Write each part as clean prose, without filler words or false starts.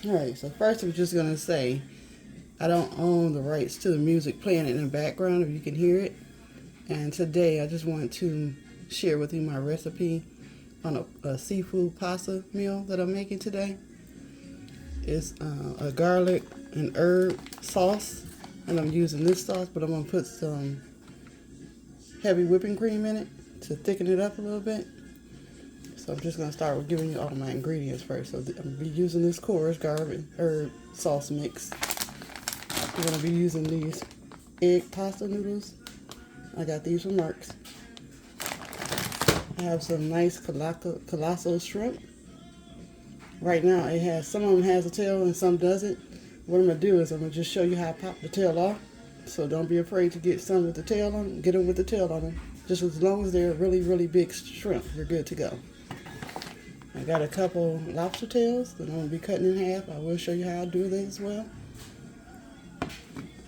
Alright, so first I'm just going to say I don't own the rights to the music playing in the background if you can hear it. And today I just want to share with you my recipe on a seafood pasta meal that I'm making today. It's a garlic and herb sauce, and I'm using this sauce, but I'm going to put some heavy whipping cream in it to thicken it up a little bit. So I'm just going to start with giving you all my ingredients first. So I'm going to be using this Coors garlic herb sauce mix. I'm going to be using these egg pasta noodles. I got these from Mark's. I have some nice colossal shrimp. Right now it has, some of them has a tail and some doesn't. What I'm going to do is I'm going to just show you how I pop the tail off. So don't be afraid to get some with the tail on them. Get them with the tail on them. Just as long as they're really, really big shrimp, you're good to go. I got a couple lobster tails that I'm going to be cutting in half. I will show you how I do that as well.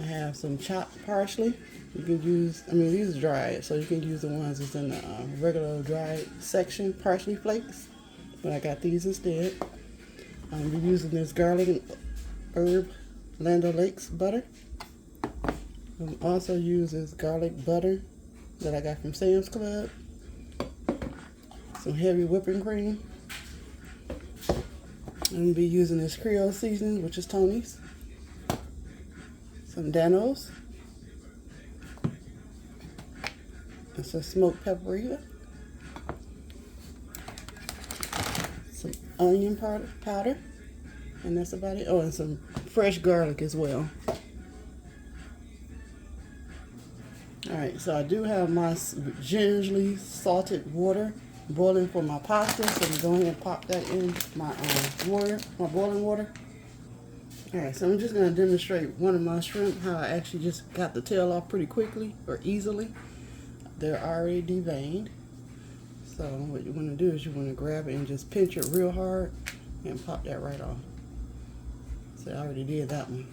I have some chopped parsley. You can use, these are dried, so you can use the ones that's in the regular dried section, parsley flakes. But I got these instead. I'm going to be using this garlic and herb Land O'Lakes butter. I'm also use this garlic butter that I got from Sam's Club. Some heavy whipping cream. I'm going to be using this Creole seasoning, which is Tony's. Some Danos. And some smoked paprika. Some onion powder. And that's about it. Oh, and some fresh garlic as well. Alright, so I do have my gingerly salted water boiling for my pasta, so I'm going to go ahead and pop that in my my boiling water. Alright, so I'm just going to demonstrate one of my shrimp, how I actually just got the tail off pretty quickly or easily. They're already deveined. So what you want to do is you want to grab it and just pinch it real hard and pop that right off. So I already did that one.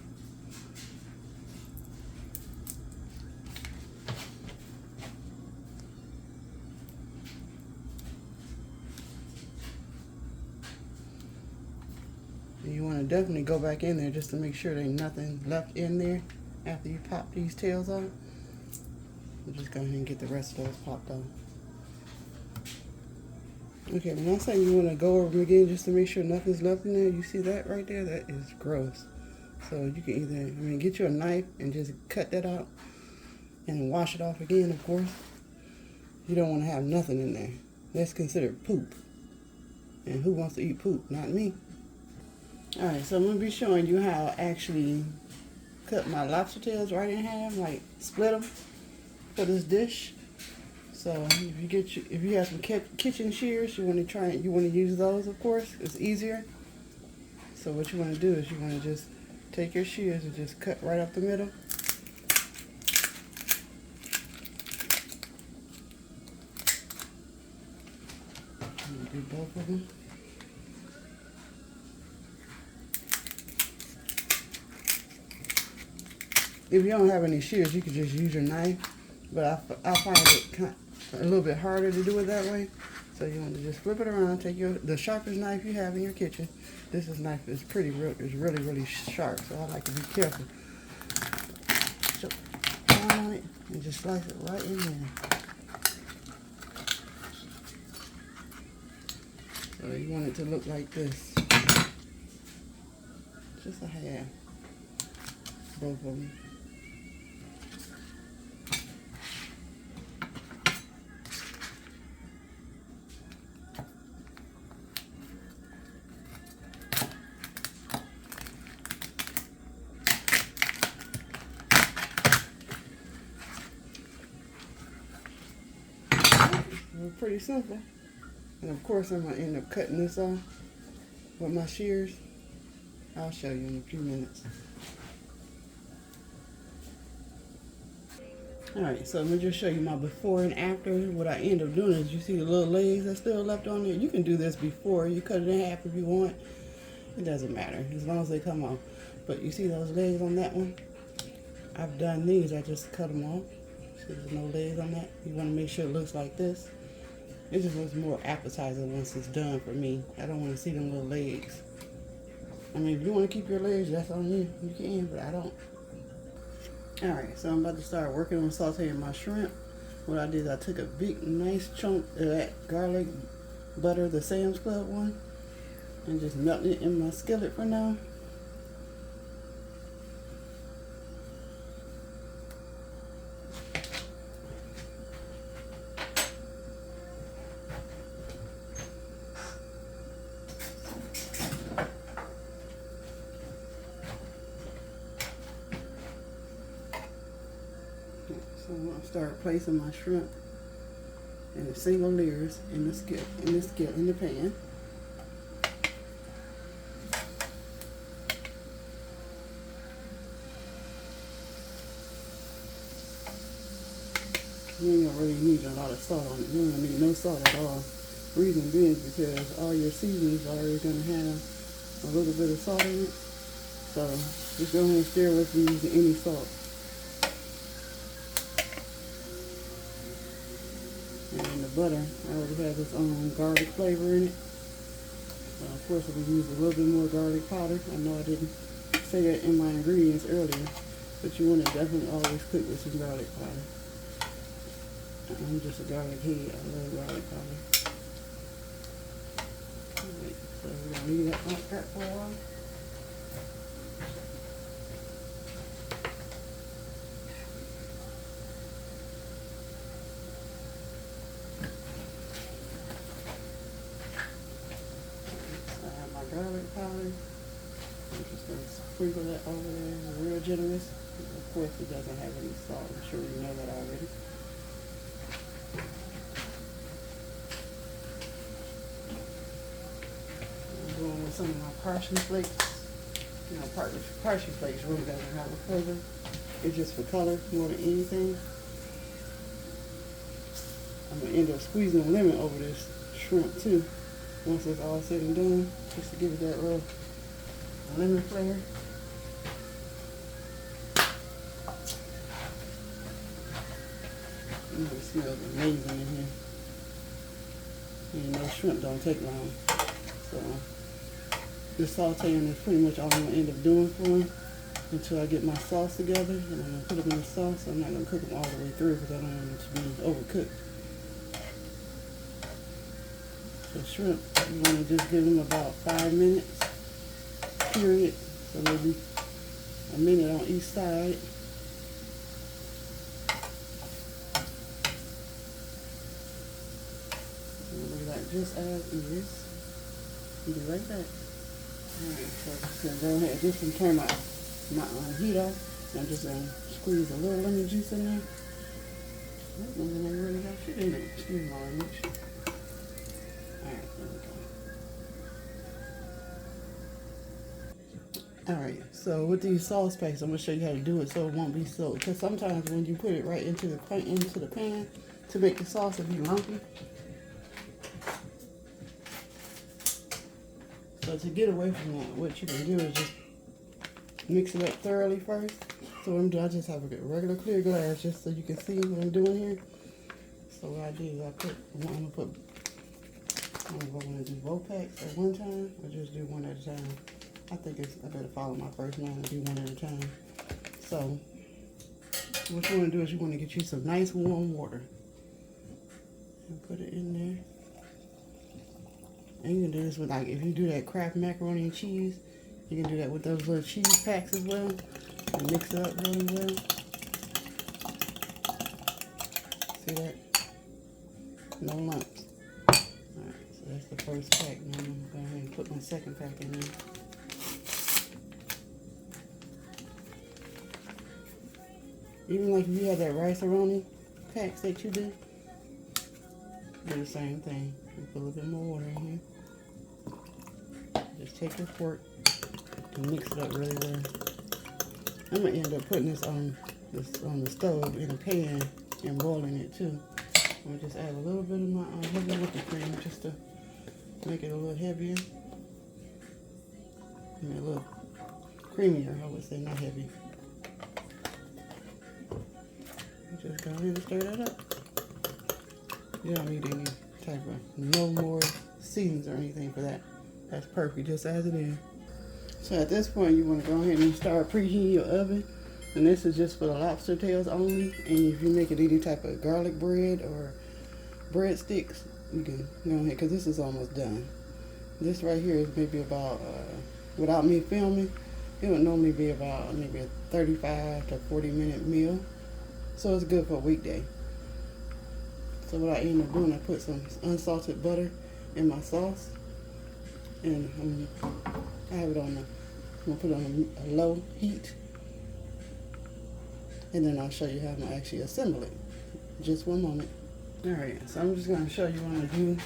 You want to definitely go back in there just to make sure there ain't nothing left in there after you pop these tails off. We'll just go ahead and get the rest of those popped off. Okay, when I say you want to go over them again just to make sure nothing's left in there, you see that right there? That is gross. So you can either, get you a knife and just cut that out and wash it off again, of course. You don't want to have nothing in there. That's considered poop. And who wants to eat poop? Not me. Alright, so I'm going to be showing you how I actually cut my lobster tails right in half, like split them for this dish. So if you have some kitchen shears, you want to use those, of course. It's easier. So what you want to do is you want to just take your shears and just cut right up the middle. Do both of them. If you don't have any shears, you can just use your knife, but I find it a little bit harder to do it that way. So you want to just flip it around, take the sharpest knife you have in your kitchen. This knife is really, really sharp, so I like to be careful. So on it and just slice it right in there. So you want it to look like this. Just a half. Both of them. Pretty simple. And of course I'm going to end up cutting this off with my shears. I'll show you in a few minutes. Alright, so I'm going to just show you my before and after. What I end up doing is, you see the little legs that's still left on there? You can do this before. You cut it in half if you want. It doesn't matter, as long as they come off. But you see those legs on that one? I've done these, I just cut them off. So there's no legs on that. You want to make sure it looks like this. It just looks more appetizing once it's done for me. I don't want to see them little legs. I mean, if you want to keep your legs, that's on you. You can, but I don't. Alright, so I'm about to start working on sauteing my shrimp. What I did is I took a big, nice chunk of that garlic butter, the Sam's Club one, and just melted it in my skillet for now. So I'm gonna start placing my shrimp in the single layers in the pan. You ain't gonna really need a lot of salt on it. You ain't gonna need no salt at all. Reason being is because all your seasonings are already gonna have a little bit of salt in it. So just go ahead and stir with using any salt. And the butter already has its own garlic flavor in it. So of course we use a little bit more garlic powder. I know I didn't say that in my ingredients earlier, but you want to definitely always cook with some garlic powder. I'm just a garlic head. I love garlic powder. Alright, so we're going to leave that like that for a while. So I have my garlic powder. I'm just going to sprinkle that over there real generous. Of course it doesn't have any salt. I'm sure you know that already. Going with some of my parsley flakes. You know, parsley flakes really doesn't have a flavor. It's just for color more than anything. I'm going to end up squeezing a lemon over this shrimp too. Once it's all said and done, just to give it that little lemon flavor. It smells amazing in here. And no shrimp don't take long. So this sauteing is pretty much all I'm going to end up doing for them until I get my sauce together. And I'm going to put them in the sauce. I'm not going to cook them all the way through because I don't want them to be overcooked. So shrimp, you want to just give them about 5 minutes, period. So maybe a minute on each side. And look at that, just as is. You do like that. Alright, so I'm just going to go ahead and turn my heat off. I'm just going to squeeze a little lemon juice in there. That lemon ain't really got shit in it. Excuse my language. Alright, there we go. Alright, so with these sauce packs, I'm going to show you how to do it so it won't be so, because sometimes when you put it right into the pan to make the sauce, it'll be lumpy. So to get away from that, what you can do is just mix it up thoroughly first. So what I'm doing, I just have a regular clear glass just so you can see what I'm doing here. So what I do is I'm going to do both packs at one time or just do one at a time. I better follow my first line and do one at a time. So what you want to do is you want to get you some nice warm water and put it in there. And you can do this with, like, if you do that Kraft macaroni and cheese, you can do that with those little cheese packs as well. And mix it up really well. See that? No lumps. Alright, so that's the first pack. Now I'm going to go ahead and put my second pack in there. Even like if you have that rice-a-roni packs that you do the same thing. You put a little bit more water in here. Just take your fork and mix it up really well. I'm gonna end up putting this on the stove in a pan and boiling it too. I'm gonna just add a little bit of my heavy whipping cream just to make it a little heavier. And a little creamier, I would say, not heavy. Just go ahead and stir that up. You don't need any type of, no more seasons or anything for that. That's perfect, just as it is. So at this point, you want to go ahead and start preheating your oven. And this is just for the lobster tails only. And if you make it any type of garlic bread or breadsticks, you can go ahead, because this is almost done. This right here is maybe about, without me filming, it would normally be about maybe a 35 to 40-minute meal. So it's good for a weekday. So what I end up doing, I put some unsalted butter in my sauce. And I have it on I'm gonna put it on a low heat. And then I'll show you how I'm gonna actually assemble it. Just one moment. Alright, so I'm just gonna show you what I'm gonna do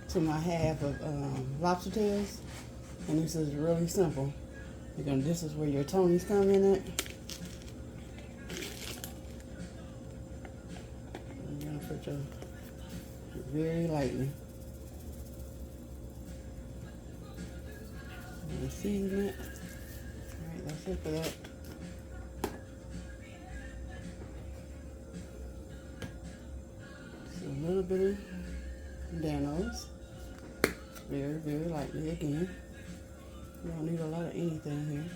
to my half of lobster tails. And this is really simple. This is where your Tonys come in at. You're gonna put your very lightly. I'm gonna season it. Alright, that's it for that. Just a little bit of Danos. Very, very lightly again. You don't need a lot of anything here.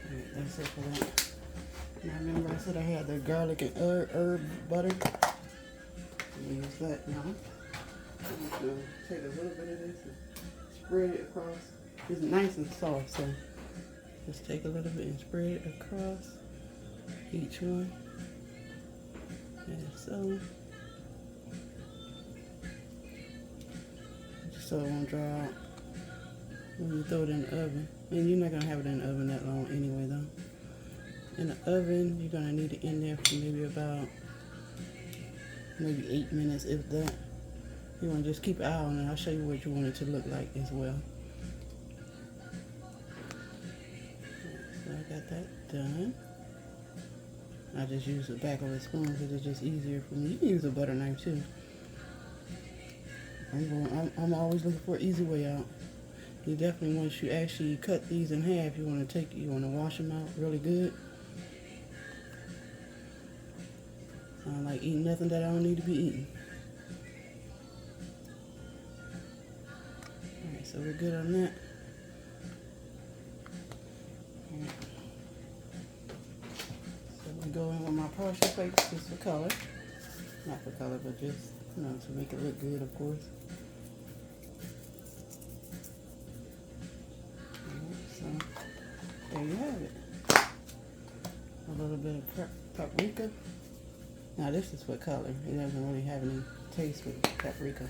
Alright, that's it for that. Now remember I said I had the garlic and herb butter. Use that now. I'm going to take a little bit of this and spread it across. It's nice and soft, so just take a little bit and spread it across each one. And so it won't dry out when you throw it in the oven. And you're not going to have it in the oven that long anyway though. In the oven, you're going to need it in there for maybe 8 minutes, if that. You want to just keep an eye on it. I'll show you what you want it to look like as well. So I got that done. I just use the back of a spoon because it's just easier for me. You can use a butter knife too. I'm always looking for an easy way out. You definitely, once you actually cut these in half, you want to wash them out really good. I don't like eating nothing that I don't need to be eating. Alright, so we're good on that. Alright. So we go in with my partial flakes just for color. Not for color, but just, to make it look good, of course. Alright, so there you have it. A little bit of paprika. Now this is for color. It doesn't really have any taste with paprika.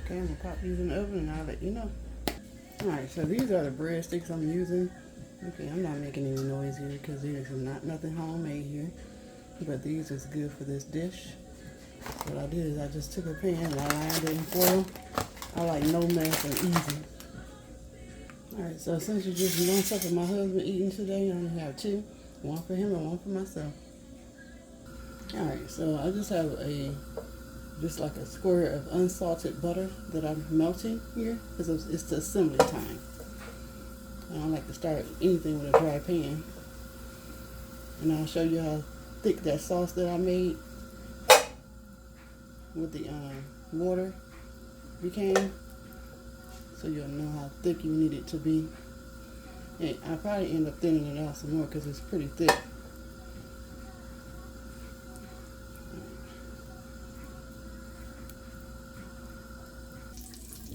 Okay, I'm gonna pop these in the oven and I'll let you know. Alright, so these are the breadsticks I'm using. Okay, I'm not making any noise here because there's nothing homemade here. But these is good for this dish. What I did is I just took a pan and I lined it in foil. I like no mess and easy. Alright, so since you just one stuff of my husband eating today, I'm gonna have two. One for him and one for myself. Alright, so I just have just like a square of unsalted butter that I'm melting here because it's the assembly time. I don't like to start anything with a dry pan. And I'll show you how thick that sauce that I made with the water became. So you'll know how thick you need it to be. And I'll probably end up thinning it out some more because it's pretty thick.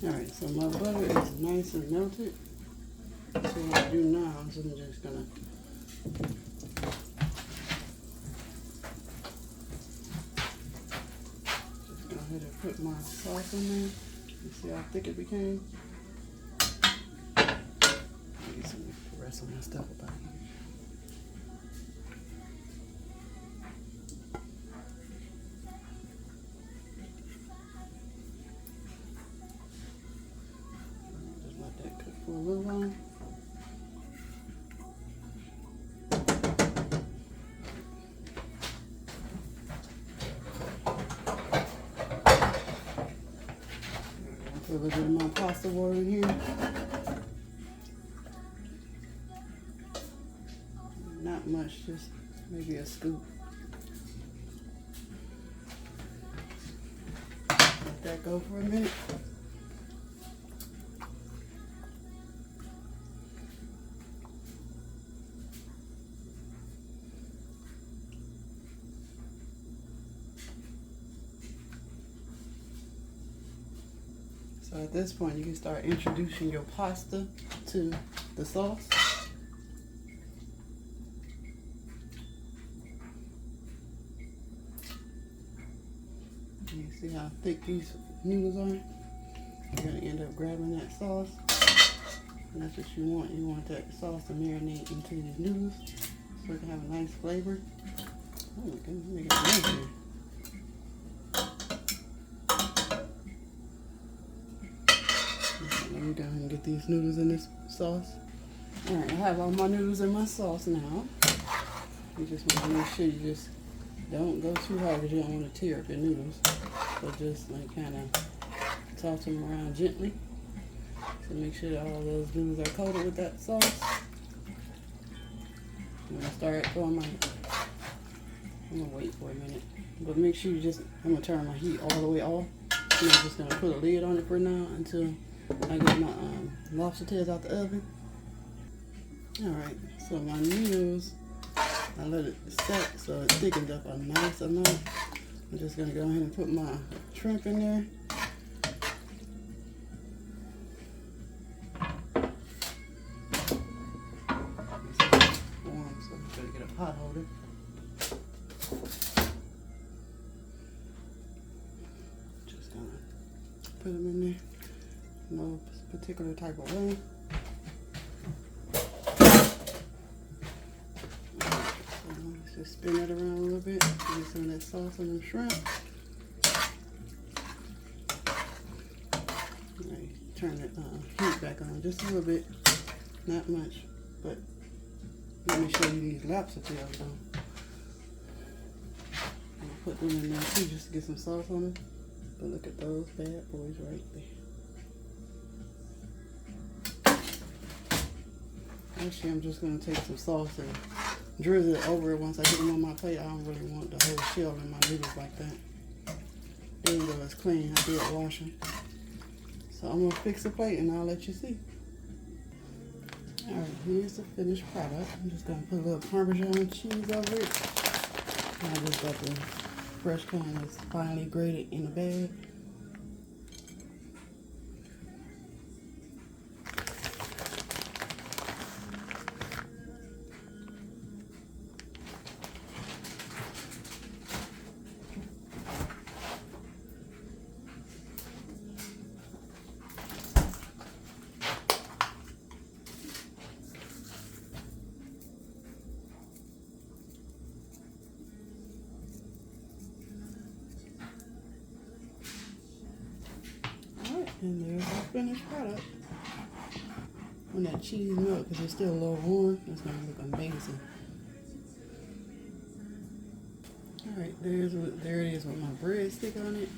Alright, so my butter is nice and melted. So what I do now is I'm just gonna go ahead and put my sauce in there. You see how thick it became? Get some rest of my stuff about here. Just let that cook for a little while. Put a little bit of my pasta water in here. Not much, just maybe a scoop. that go for a minute. So at this point, you can start introducing your pasta to the sauce. You see how thick these noodles are? You're gonna end up grabbing that sauce. And that's what you want. You want that sauce to marinate into these noodles so it can have a nice flavor. Oh my goodness, let me get a nice here. Let me go ahead and get these noodles in this sauce. Alright, I have all my noodles in my sauce now. You just want to make sure you just don't go too hard because you don't want to tear up your noodles. So just like kind of toss them around gently to make sure that all those noodles are coated with that sauce. I'm gonna start throwing my. I'm gonna wait for a minute, but make sure you just. I'm gonna turn my heat all the way off. And I'm just gonna put a lid on it for now until I get my lobster tails out the oven. Alright, so my noodles, I let it set so it thickens up a nice amount. I'm just going to go ahead and put my shrimp in there. It's warm, so I'm going to get a pot holder. Just going to put them in there. No particular type of way. So let's just spin it around a little bit. Get some of that sauce on the shrimp. Right, turn the heat back on just a little bit. Not much, but let me show you these lobster tails on. I'm gonna put them in there too just to get some sauce on them. But look at those bad boys right there. Actually, I'm just going to take some sauce and drizzle it over it once I get them on my plate. I don't really want the whole shell in my noodles like that. There you go, it's clean. I did wash them. So I'm going to fix the plate and I'll let you see. Alright, here's the finished product. I'm just going to put a little Parmesan cheese over it. I just got the fresh kind that's finely grated in the bag. And there's our finished product. When that cheese melts, because it's still a little warm, it's going to look amazing. Alright, there it is with my breadstick on it.